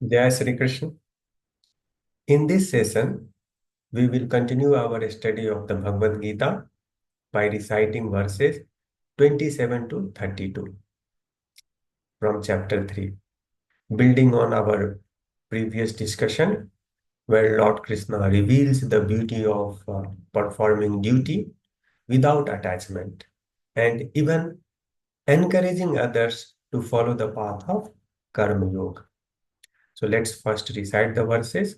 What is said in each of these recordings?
Jai Sri Krishna. In this session, we will continue our study of the Bhagavad Gita by reciting verses 27 to 32 from chapter 3, building on our previous discussion where Lord Krishna reveals the beauty of performing duty without attachment and even encouraging others to follow the path of Karma Yoga. So let's first recite the verses,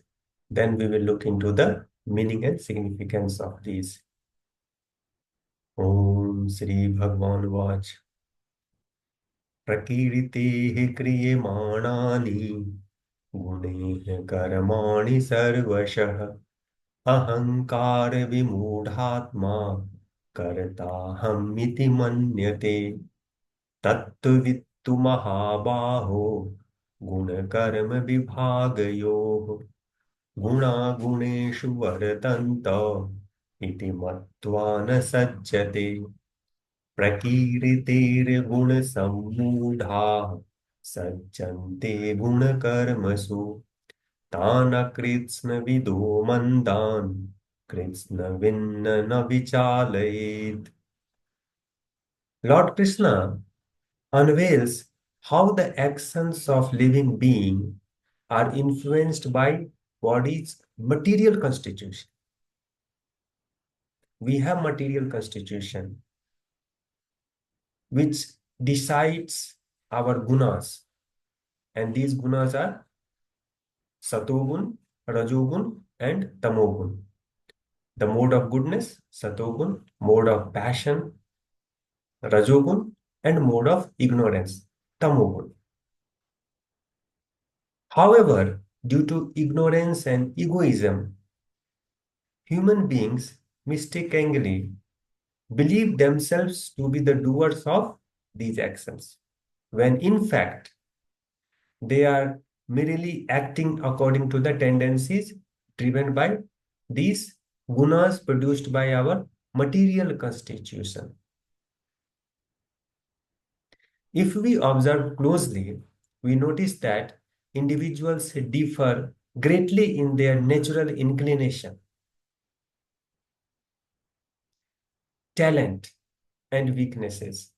then we will look into the meaning and significance of these. Om Shri Bhagwan Vach Prakirite Kriyamani Gune Karmani Sarvashah Ahankar Vimudhatma Kartaham iti manyate Tattvittu Mahabaho Guna Karma Vibhagayoh Guna Guneshu Varatanta iti matva na sajjate prakiritir guna sammudha sajjante guna karmasu tana kritsna vido mandan kritsna vinna na vichalayet. Lord Krishna unveils how the actions of living being are influenced by body's material constitution. We have material constitution which decides our gunas, and these gunas are satogun, rajogun, and tamogun. The mode of goodness, satogun; mode of passion, rajogun; and mode of ignorance, tamogun. However, due to ignorance and egoism, human beings mistakenly believe themselves to be the doers of these actions, when in fact they are merely acting according to the tendencies driven by these gunas produced by our material constitution. If we observe closely, we notice that individuals differ greatly in their natural inclination, talent, and weaknesses.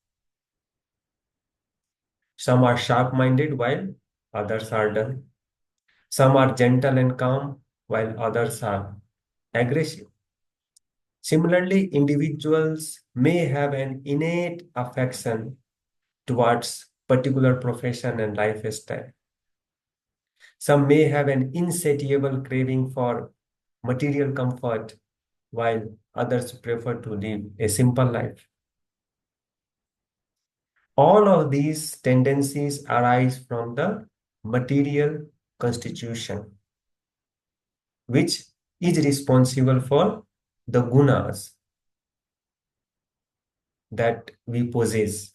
Some are sharp-minded while others are dull. Some are gentle and calm while others are aggressive. Similarly, individuals may have an innate affection towards particular profession and lifestyle. Some may have an insatiable craving for material comfort while others prefer to live a simple life. All of these tendencies arise from the material constitution, which is responsible for the gunas that we possess.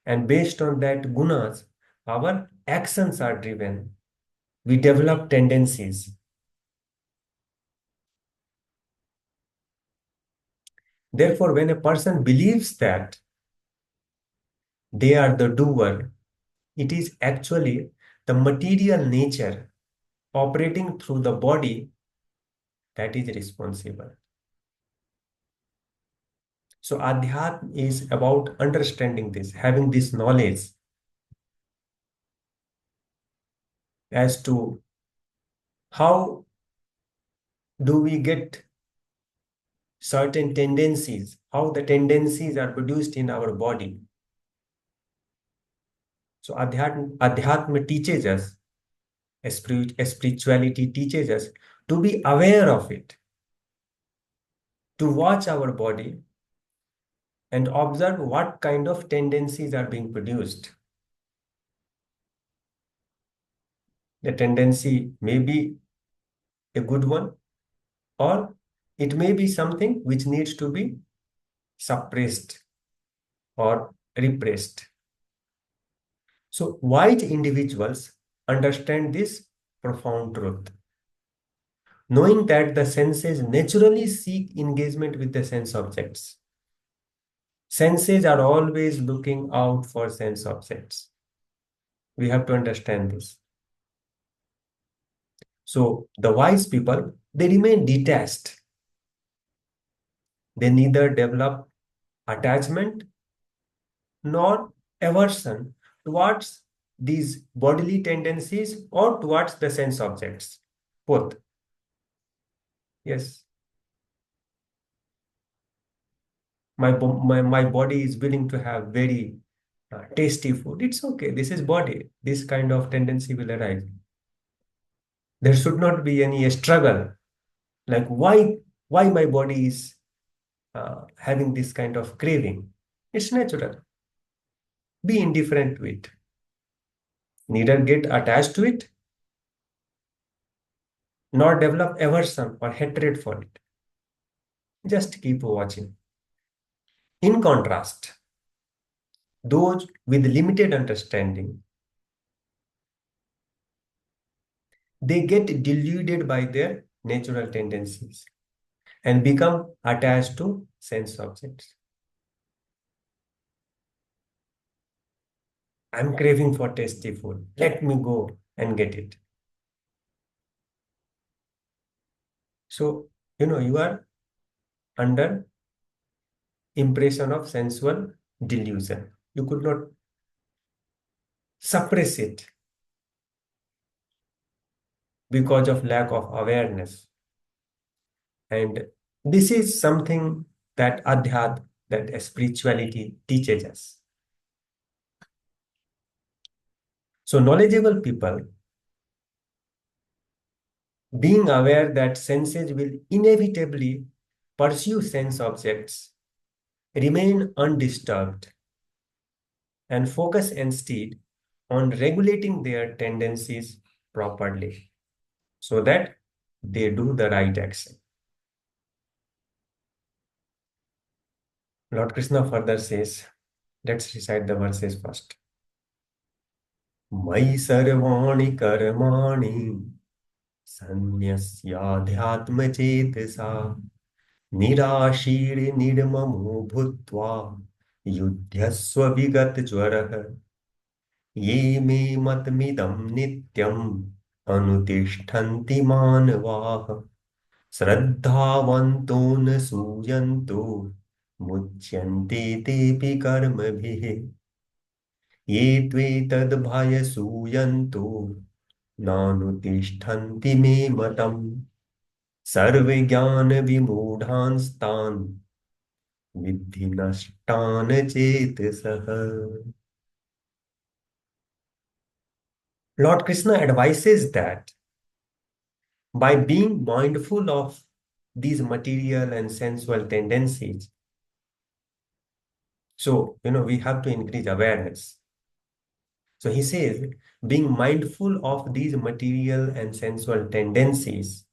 And based on that gunas, our actions are driven. We develop tendencies. Therefore, when a person believes that they are the doer, it is actually the material nature operating through the body that is responsible. So Adhyatma is about understanding this, having this knowledge as to how do we get certain tendencies, how the tendencies are produced in our body. So Adhyatma teaches us, spirituality teaches us to be aware of it, to watch our body and observe what kind of tendencies are being produced. The tendency may be a good one, or it may be something which needs to be suppressed or repressed. So wise individuals understand this profound truth, knowing that the senses naturally seek engagement with the sense objects. Senses are always looking out for sense objects. We have to understand this. So the wise people, they remain detached. They neither develop attachment nor aversion towards these bodily tendencies or towards the sense objects. Both. Yes. My body is willing to have very tasty food. It's okay. This is body. This kind of tendency will arise. There should not be any struggle. Like why my body is having this kind of craving. It's natural. Be indifferent to it. Neither get attached to it, nor develop aversion or hatred for it. Just keep watching. In contrast, those with limited understanding, they get deluded by their natural tendencies and become attached to sense objects. I'm craving for tasty food. Let me go and get it. So, you are under impression of sensual delusion. You could not suppress it because of lack of awareness. And this is something that adhyat, that spirituality teaches us. So knowledgeable people, being aware that senses will inevitably pursue sense objects, remain undisturbed and focus instead on regulating their tendencies properly so that they do the right action. Lord Krishna further says, let's recite the verses first. Mai sarvani karmani sanyasyaadhyatmachetasa निराशीर्निर्ममो भूत्वा युध्यस्व विगतज्वरः ये मे मतमिदं नित्यम् अनुतिष्ठन्ति मानवाः श्रद्धावन्तो न सूयन्तो मुच्यन्ते तेऽपि कर्मभिः ये त्वेतद्भयसूयन्तो नानुतिष्ठन्ति मे मतम् सर्वे ज्ञानविमूढांस्तान् विद्धि नष्टान चेतसः. Lord Krishna advises that by being mindful of these material and sensual tendencies, so we have to increase awareness. So he says, being mindful of these material and sensual tendencies,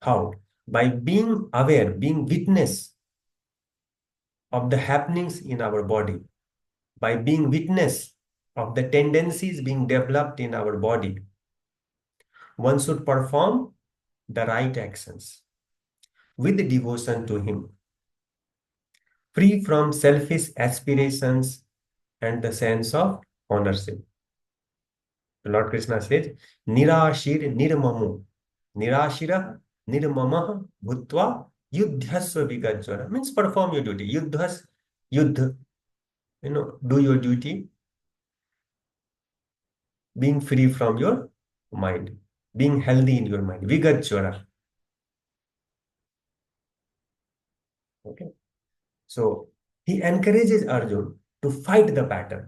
how? By being aware, being witness of the happenings in our body, by being witness of the tendencies being developed in our body, one should perform the right actions with devotion to him, free from selfish aspirations and the sense of ownership. Lord Krishna says, Nirashir nirmamu. Nirashira nirmamah bhutva yudhyasva vigajvara. Means perform your duty. Yudh, do your duty, being free from your mind, being healthy in your mind. Vigajvara. Okay. So he encourages Arjun to fight the battle.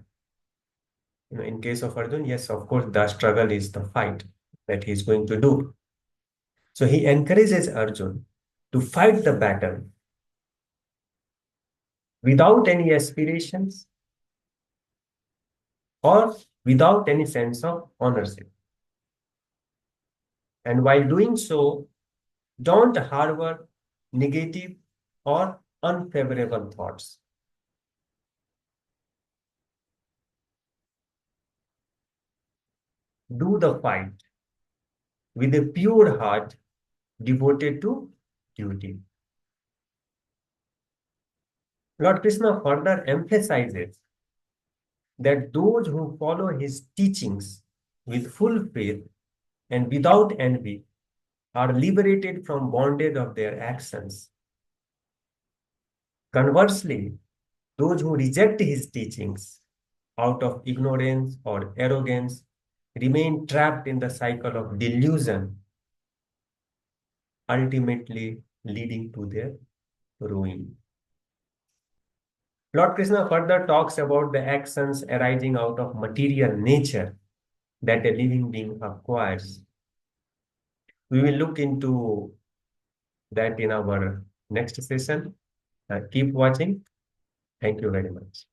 In case of Arjun, yes, of course, the struggle is the fight that he's going to do. So he encourages Arjun to fight the battle without any aspirations or without any sense of ownership. And while doing so, don't harbor negative or unfavorable thoughts. Do the fight with a pure heart devoted to duty. Lord Krishna further emphasizes that those who follow his teachings with full faith and without envy are liberated from bondage of their actions. Conversely, those who reject his teachings out of ignorance or arrogance remain trapped in the cycle of delusion, ultimately leading to their ruin. Lord Krishna further talks about the actions arising out of material nature that a living being acquires. We will look into that in our next session. Keep watching. Thank you very much.